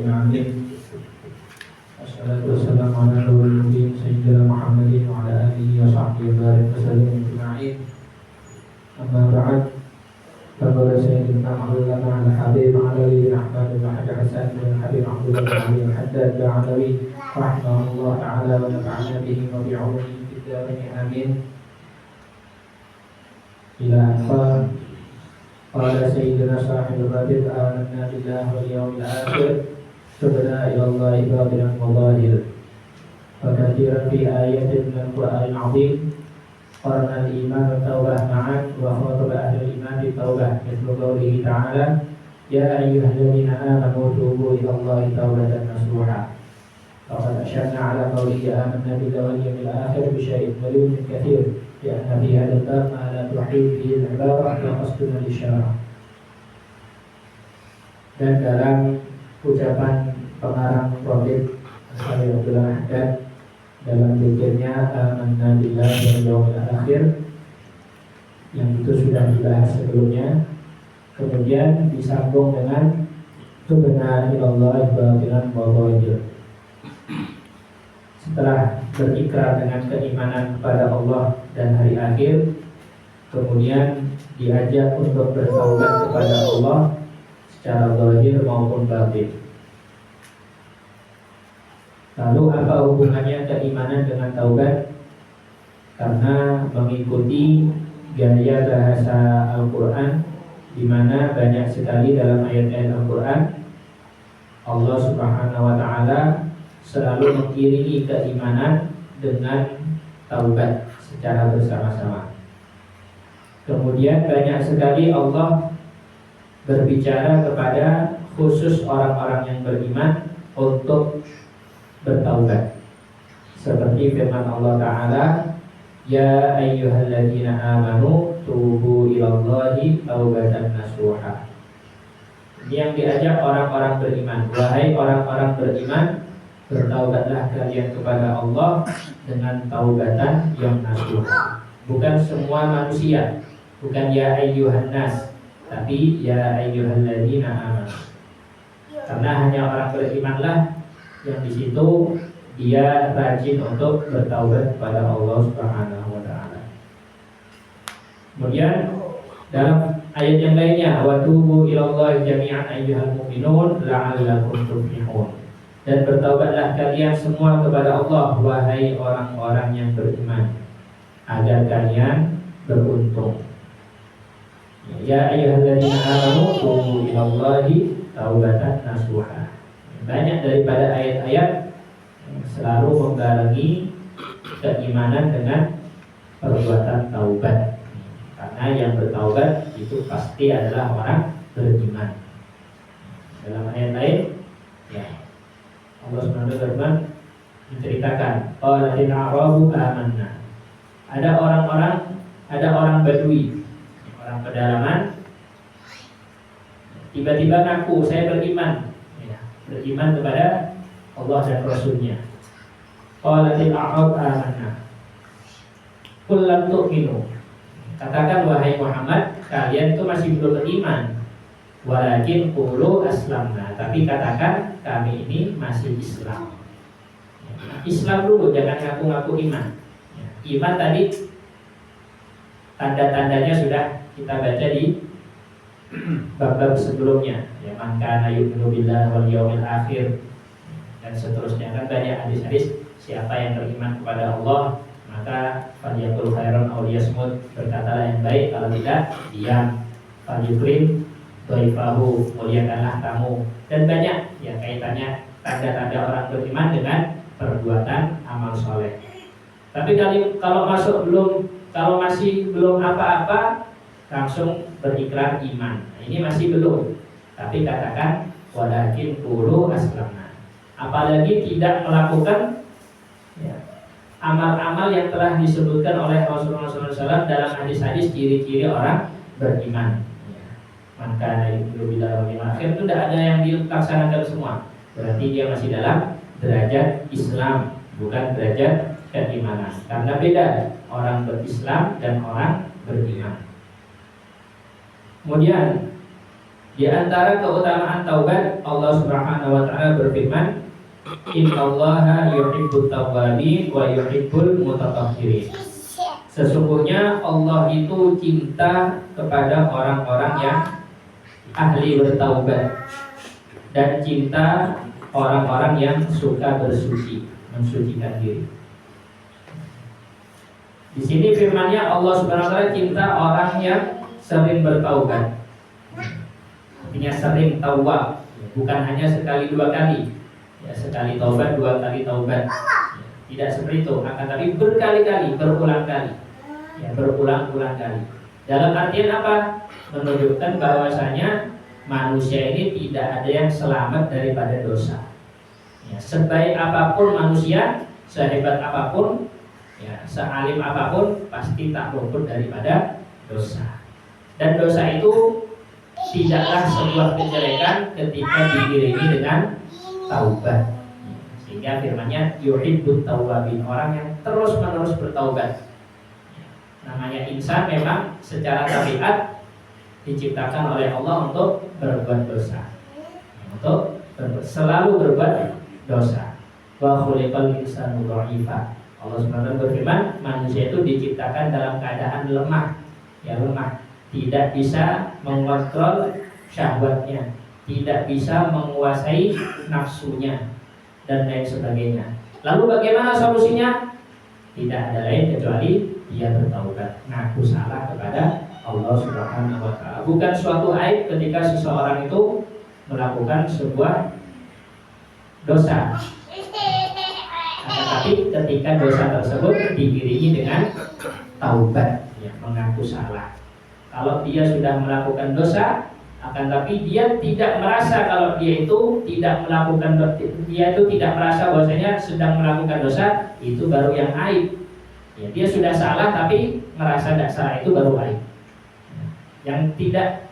rabbil alamin. Wassalatu wassalamu ala rasulillah sayyidina Muhammadin wa ala alihi wa sahbihi wa sallam ajma'in. Amma ba'd. Faqala sayyidina Maulana al-Habib Ali bin Ahmad bin Hajar Hasan bin Habib Abdullah bin Ali al-Haddad al-Alawi rahimahullah ta'ala wa nafa'ana bihi wa bi'ulumihi fid dharain amin. Ila anfa qala sayyidina sahibul rabbil amanna billahi wal yawmil akhir subhana ilallahi batinan wa zahir wa kathiran fi ayatin min al-Qur'anil azim qarna al-iman wa tawbah ma'an wa khataba ahli al-iman bi tawbah mithlu qawlihi ta'ala ya ayyuhalladzina amanu tubu ilallahi tawbatan nasuha. Faqad asyarna ala qawlihi amanna billahi wal yawmil akhir bi syai'in min kathir لأن في هذا الباب ما لا تحيط به العبارة وقصدنا الإشارة. Dan dalam ucapan pengarang Rabi' Al Abdullah Haddad dalam zikirnya amanna billahi wal yawmil akhir yang itu sudah dibahas sebelumnya, kemudian disambung dengan subhana ilallahi batinan wa zahir. Setelah berikrar dengan keimanan kepada Allah dan hari akhir, kemudian diajak untuk bertaubat kepada Allah secara zahir maupun batin. Lalu apa hubungannya keimanan dengan taubat? Karena mengikuti gaya bahasa Al-Quran, di mana banyak sekali dalam ayat-ayat Al-Quran Allah Subhanahu wa Ta'ala selalu mengiringi keimanan dengan taubat secara bersama-sama. Kemudian banyak sekali Allah berbicara kepada khusus orang-orang yang beriman untuk bertaubat. Seperti firman Allah Ta'ala, ya ayyuhalladzina amanu tubu ilallahi taubatan nasuha. Ini yang diajak orang-orang beriman. Wahai orang-orang beriman, bertaubatlah kalian kepada Allah dengan taubatan yang nasuha. Bukan semua manusia, bukan ya ayyuhan nas, tapi ya ayyuhalladzina amanu. Karena hanya orang berimanlah yang di situ dia rajin untuk bertaubat kepada Allah Subhanahu wa Ta'ala. Kemudian dalam ayat yang lainnya, wa tubu ilallahi jami'an ayyuhal mu'minun la'allakum tuflihun. Dan bertaubatlah kalian semua kepada Allah, wahai orang-orang yang beriman, agar kalian beruntung. Ya ayyuhalladzina amanu tubu ilallahi taubatan nasuha. Banyak daripada ayat-ayat selalu membarengi keimanan dengan perbuatan taubat. Karena yang bertaubat itu pasti adalah orang beriman. Dalam ayat lain, ya, Allah SWT berfirman menceritakan qalatil a'rabu amanna. Ada orang Badui, orang pedalaman, tiba-tiba ngaku saya beriman, ya, beriman kepada Allah dan Rasulnya. Qalatil a'rabu amanna. Qul lam tu'minu. Katakan wahai Muhammad, kalian itu masih belum beriman. Walakin qulu aslamna. Tapi katakan kami ini masih Islam. Islam dulu, jangan ngaku-ngaku iman. Iman tadi tanda-tandanya sudah kita baca di bab-bab sebelumnya. Ya, man kana yu'minu billahi wal yawmil akhir dan seterusnya. Kan banyak hadis-hadis, siapa yang beriman kepada Allah maka falyaqul khairan aw liyasmut, berkatalah yang baik, kalau tidak diam. Falyukrim dhaifahu, muliakanlah tamu. Dan banyak ya kaitannya tanda-tanda orang beriman dengan perbuatan amal soleh. Tapi kalau masih belum apa-apa langsung berikrar iman. Nah, ini masih belum. Tapi katakan walakin qulu aslamna. Apalagi tidak melakukan ya, amal-amal yang telah disebutkan oleh Rasulullah SAW dalam hadis-hadis ciri-ciri orang beriman. Maka yu'minu billahi wal yawmil akhir itu tidak ada yang dilaksanakan semua. Berarti dia masih dalam derajat Islam, bukan derajat keimanan. Karena beda orang berislam dan orang beriman. Kemudian Di antara keutamaan taubat, Allah Subhanahu wa taala berfirman, "Innallaha yuhibbut tawwabin wa yuhibbul mutatahhirin." Sesungguhnya Allah itu cinta kepada orang-orang yang ahli bertaubat dan cinta orang-orang yang suka bersuci, mensucikan diri. Di sini firman-Nya Allah Subhanahu wa taala cinta orang yang sering bertaubat. Artinya sering taubat, bukan hanya sekali dua kali. Ya, sekali taubat, dua kali taubat. Ya, tidak seperti itu, akan tapi berkali-kali, berulang kali. Ya, berulang-ulang kali. Dalam artian apa? Menunjukkan bahwasanya manusia ini tidak ada yang selamat daripada dosa. Ya, sebaik apapun manusia, sehebat apapun, ya, sealim apapun, pasti tak luput daripada dosa. Dan dosa itu tidaklah sebuah kejelekan ketika diiringi dengan taubat. Sehingga firman-Nya yuhibbut tawwabin, orang yang terus-menerus bertaubat. Namanya insan memang secara tabiat diciptakan oleh Allah untuk berbuat dosa, untuk selalu berbuat dosa. Wa khuliqal insanu dha'ifa. Allah SWT berfirman, manusia itu diciptakan dalam keadaan lemah, ya lemah, tidak bisa mengontrol syahwatnya, tidak bisa menguasai nafsunya, dan lain sebagainya. Lalu bagaimana solusinya? Tidak ada lain kecuali dia bertaubat, ngaku salah kepada Allah Subhanahu wa taala. Bukan suatu aib ketika seseorang itu melakukan sebuah dosa. Tetapi ketika dosa tersebut diiringi dengan taubat, ya, mengaku salah. Kalau dia sudah melakukan dosa, akan tapi dia tidak merasa kalau dia itu tidak melakukan, dia itu tidak merasa bahwasanya sedang melakukan dosa, itu baru yang aib. Ya, dia sudah salah tapi merasa tidak salah, itu baru aib. Yang tidak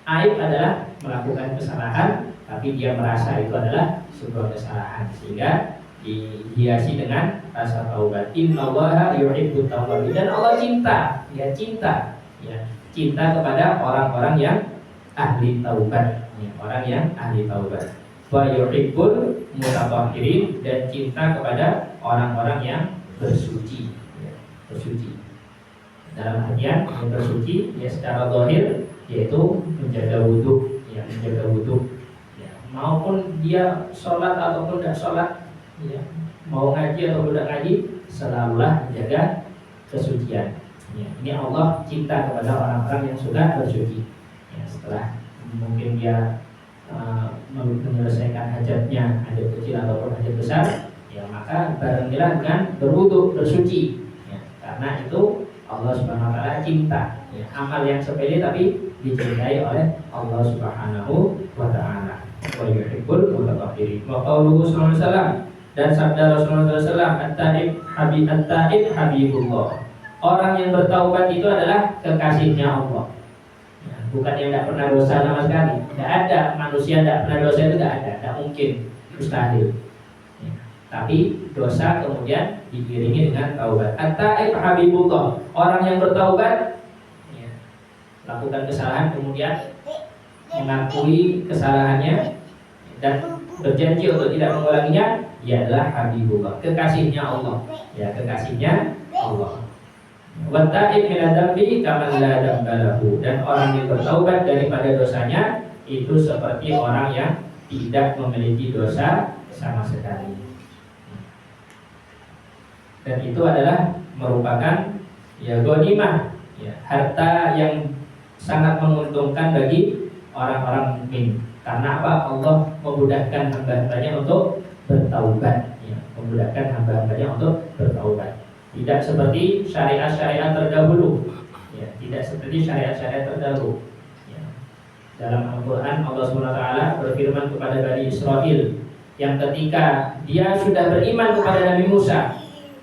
aib adalah melakukan kesalahan tapi dia merasa itu adalah sebuah kesalahan, sehingga dihiasi dengan rasa taubat. Innallaha yuhibbut tawwabin, dan Allah cinta, ya cinta, ya cinta kepada orang-orang yang ahli taubat, ya, orang yang ahli taubat. Wa yuhibbul mutatahhirin, dan cinta kepada orang-orang yang bersuci, ya, bersuci. Dalam artian yang bersuci, ya secara zahir yaitu menjaga wudhu, ya menjaga wudhu, ya, maupun dia sholat ataupun tidak sholat, ya, mau ngaji atau tidak ngaji, selalulah menjaga kesucian. Ya, ini Allah cinta kepada orang-orang yang sudah bersuci. Ya, setelah mungkin dia menyelesaikan hajatnya, hajat kecil ataupun hajat besar, ya maka barengilah dengan berwudu, bersuci. Ya, karena itu Allah Subhanahu wa taala cinta. Ya, amal yang sepele tapi dicintai oleh Allah Subhanahu wa taala. Wa yuhibbul mutatahhirin. Wa qauluhu sallallahu alaihi wasallam, dan sabda Rasulullah SAW, at-taib habibullah. Orang yang bertaubat itu adalah kekasihnya Allah. Ya, bukan yang tidak pernah dosa sama sekali. Tidak ada manusia tidak pernah dosa, itu tidak ada, tidak mungkin, mustahil. Ya, tapi dosa kemudian diiringi dengan taubat. At-taib habibullah. Orang yang bertaubat, ya, lakukan kesalahan kemudian mengakui kesalahannya dan berjanji untuk tidak mengulanginya, dia adalah habibullah, kekasihnya Allah, ya kekasihnya Allah. Wa ta'ib min adz-dzambi kaman la dzamba lahu, dan orang yang bertaubat daripada dosanya itu seperti orang yang tidak memiliki dosa sama sekali. Dan itu adalah merupakan ya ghanimah, ya harta yang sangat menguntungkan bagi orang-orang mukmin. Karena apa? Allah memudahkan hamba-hambanya untuk bertaubat, ya, memudahkan hamba-hambanya untuk bertaubat. Tidak seperti syariat-syariat terdahulu, ya, tidak seperti syariat-syariat terdahulu. Ya. Dalam Al-Quran Allah SWT berfirman kepada Bani Israel yang ketika dia sudah beriman kepada Nabi Musa,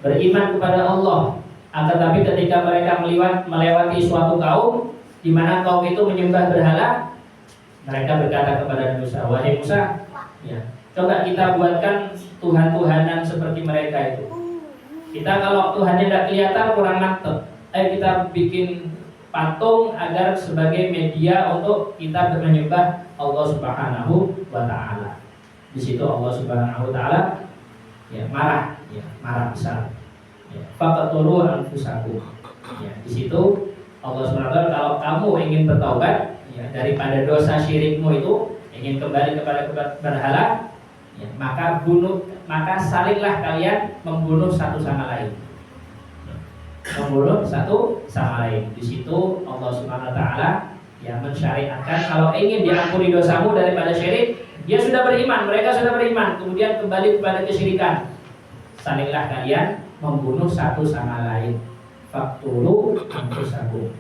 beriman kepada Allah, akan tapi ketika mereka melewati suatu kaum di mana kaum itu menyembah berhala, mereka berkata kepada Nabi Musa, wahai Musa, ya, coba kita buatkan Tuhan-Tuhanan seperti mereka itu. Kita kalau Tuhannya tidak kelihatan kurang mantep, ayo kita bikin patung agar sebagai media untuk kita menyembah Allah Subhanahu wa taala. Di situ Allah Subhanahu wa taala marah, marah besar. Faqatulu anfusakum. Di situ Allah Subhanahu wa taala, kalau kamu ingin bertaubat daripada dosa syirikmu itu, ingin kembali kepada berhala, maka salinglah kalian membunuh satu sama lain. Membunuh satu sama lain. Di situ Allah Subhanahu wa taala mensyariatkan kalau ingin diampuni dosamu daripada syirik, dia sudah beriman, mereka sudah beriman, kemudian kembali kepada kesyirikan. Salinglah kalian membunuh satu sama lain. Faqtulu anfusakum.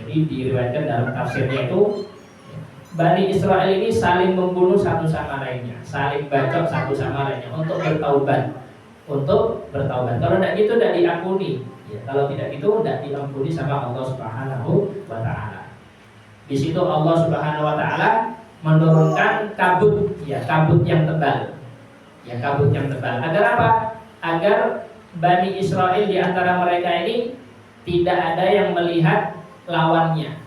Jadi diriwayatkan dalam tafsirnya itu, Bani Israel ini saling membunuh satu sama lainnya, saling bacok satu sama lainnya untuk bertaubat. Kalau tidak gitu tidak diampuni. Kalau tidak gitu tidak diampuni sama Allah Subhanahu wa taala. Di situ Allah Subhanahu wa taala menurunkan kabut yang tebal. Kabut yang tebal. Agar apa? Agar Bani Israel di antara mereka ini tidak ada yang melihat lawannya.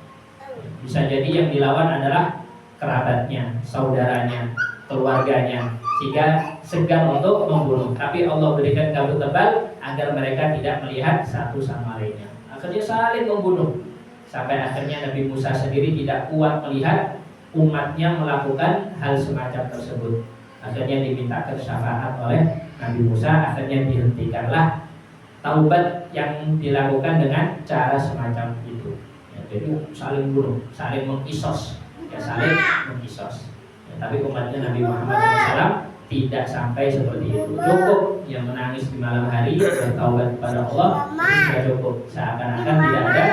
Bisa jadi yang dilawan adalah kerabatnya, saudaranya, keluarganya, sehingga segan untuk membunuh. Tapi Allah berikan kabut tebal agar mereka tidak melihat satu sama lainnya. Akhirnya saling membunuh. Sampai akhirnya Nabi Musa sendiri tidak kuat melihat umatnya melakukan hal semacam tersebut. Akhirnya dimintakan syafaat oleh Nabi Musa. Akhirnya dihentikanlah taubat yang dilakukan dengan cara semacam itu. Jadi saling bunuh, saling mengisos, saling mengisos. Tapi umatnya Nabi Muhammad SAW tidak sampai seperti itu. Cukup yang menangis di malam hari bertaubat kepada Allah, sudah cukup. Seakan-akan tidak ada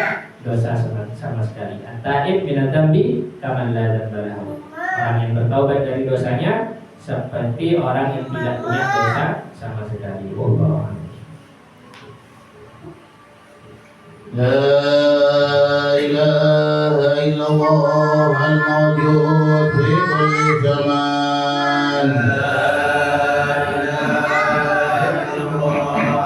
dosa sama sekali. At-taib minadz-dzambi kaman la dzamba lahu. Orang yang bertaubat dari dosanya seperti orang yang tidak punya dosa sama sekali. Wallahu a'lam.